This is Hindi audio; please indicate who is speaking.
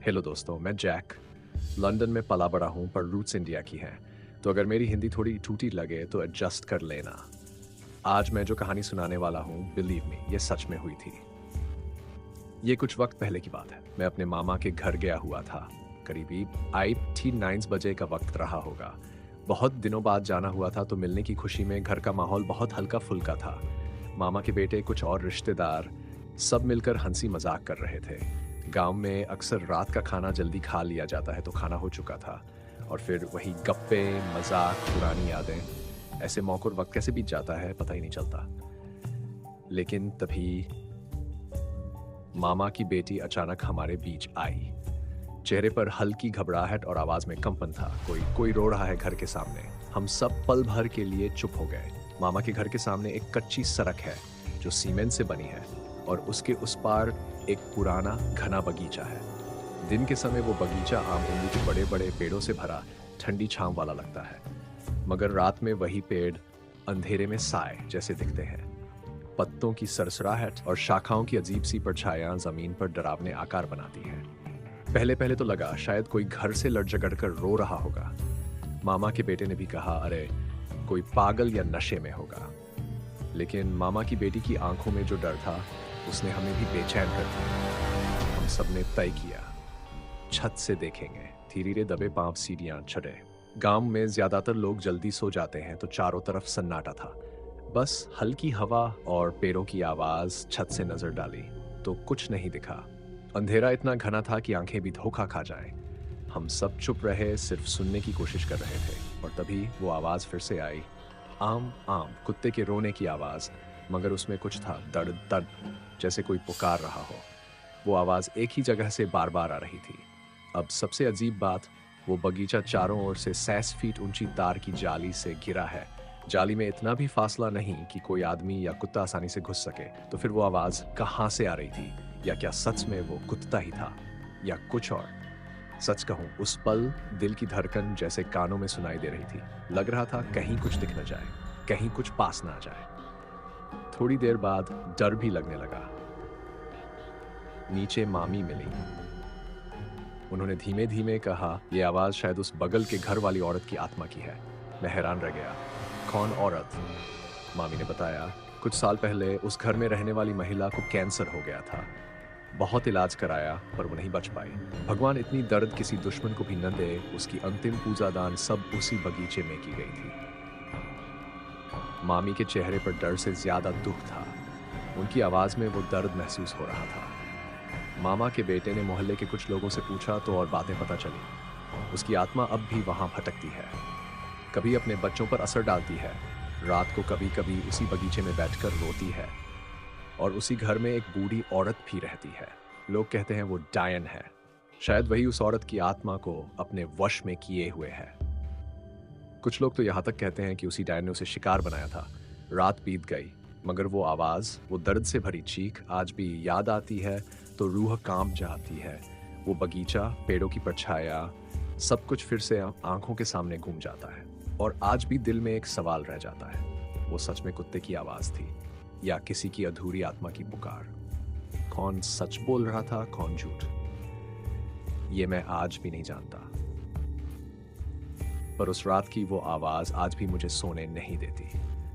Speaker 1: हेलो दोस्तों, मैं जैक। लंदन में पला बड़ा हूँ पर रूट्स इंडिया की हैं। तो अगर मेरी हिंदी थोड़ी टूटी लगे तो एडजस्ट कर लेना। आज मैं जो कहानी सुनाने वाला हूँ, बिलीव मी, ये सच में हुई थी। ये कुछ वक्त पहले की बात है। मैं अपने मामा के घर गया हुआ था। करीबी 8-9 बजे का वक्त रहा होगा। बहुत दिनों बाद जाना हुआ था तो मिलने की खुशी में घर का माहौल बहुत हल्का फुल्का था। मामा के बेटे, कुछ और रिश्तेदार, सब मिलकर हंसी मजाक कर रहे थे। गांव में अक्सर रात का खाना जल्दी खा लिया जाता है तो खाना हो चुका था। और फिर वही गप्पे, मजाक, पुरानी यादें। ऐसे मौकों पर वक्त कैसे बीत जाता है पता ही नहीं चलता। लेकिन तभी मामा की बेटी अचानक हमारे बीच आई। चेहरे पर हल्की घबराहट और आवाज में कंपन था। कोई कोई रो रहा है घर के सामने। हम सब पल भर के लिए चुप हो गए। मामा के घर के सामने एक कच्ची सड़क है जो सीमेंट से बनी है और उसके उस पार एक पुराना घना बगीचा है। दिन के समय वो बगीचा आम इमली के बड़े बड़े पेड़ों से भरा ठंडी छांव वाला लगता है, मगर रात में वही पेड़ अंधेरे में साए जैसे दिखते हैं। पत्तों की सरसराहट और शाखाओं की अजीब सी परछाइयां जमीन पर डरावने आकार बनाती हैं। पहले पहले तो लगा शायद कोई घर से लड़ झगड़ कर रो रहा होगा। मामा के बेटे ने भी कहा, अरे कोई पागल या नशे में होगा। लेकिन मामा की बेटी की आंखों में जो डर था उसने हमें भी बेचैन कर दिया। हम सबने तय किया, छत से देखेंगे। धीरे धीरे दबे पांव सीढ़ियां चढ़े। गांव में ज्यादातर लोग जल्दी सो जाते हैं तो चारों तरफ सन्नाटा था। बस हल्की हवा और पेड़ों की आवाज। छत से नजर डाली तो कुछ नहीं दिखा। अंधेरा इतना घना था कि आंखें भी धोखा खा जाए। हम सब चुप रहे, सिर्फ सुनने की कोशिश कर रहे थे। और तभी वो आवाज फिर से आई। आम आम कुत्ते के रोने की आवाज, मगर उसमें कुछ था, दर्द दर्द, जैसे कोई पुकार रहा हो। वो आवाज एक ही जगह से बार बार आ रही थी। अब सबसे अजीब बात, वो बगीचा चारों ओर से 6 फीट ऊंची तार की जाली से घिरा है। जाली में इतना भी फासला नहीं कि कोई आदमी या कुत्ता आसानी से घुस सके। तो फिर वो आवाज कहाँ से आ रही थी? या क्या सच में वो कुत्ता ही था या कुछ और? सच कहूं, उस पल दिल की धड़कन जैसे कानों में सुनाई दे रही थी। लग रहा था कहीं कुछ दिख न जाए, कहीं कुछ पास ना आ जाए। थोड़ी देर बाद डर भी लगने लगा। नीचे मामी मिली। उन्होंने धीमे धीमे कहा, यह आवाज शायद उस बगल के घर वाली औरत की आत्मा की है। मैं हैरान रह गया। कौन औरत? मामी ने बताया, कुछ साल पहले उस घर में रहने वाली महिला को कैंसर हो गया था। बहुत इलाज कराया पर वो नहीं बच पाई। भगवान इतनी दर्द किसी दुश्मन को भी न दे। उसकी अंतिम पूजा दान सब उसी बगीचे में की गई थी। मामी के चेहरे पर डर से ज्यादा दुख था। उनकी आवाज में वो दर्द महसूस हो रहा था। मामा के बेटे ने मोहल्ले के कुछ लोगों से पूछा तो और बातें पता चली। उसकी आत्मा अब भी वहां भटकती है। कभी अपने बच्चों पर असर डालती है। रात को कभी कभी उसी बगीचे में बैठकर रोती है। और उसी घर में एक बूढ़ी औरत भी रहती है। लोग कहते हैं वो डायन है। शायद वही उस औरत की आत्मा को अपने वश में किए हुए है। कुछ लोग तो यहाँ तक कहते हैं कि उसी डायन ने उसे शिकार बनाया था। रात बीत गई, मगर वो आवाज, वो दर्द से भरी चीख आज भी याद आती है तो रूह कांप जाती है। वो बगीचा, पेड़ों की परछाया, सब कुछ फिर से आंखों के सामने घूम जाता है। और आज भी दिल में एक सवाल रह जाता है, वो सच में कुत्ते की आवाज थी या किसी की अधूरी आत्मा की पुकार? कौन सच बोल रहा था, कौन झूठ, ये मैं आज भी नहीं जानता। पर उस रात की वो आवाज आज भी मुझे सोने नहीं देती।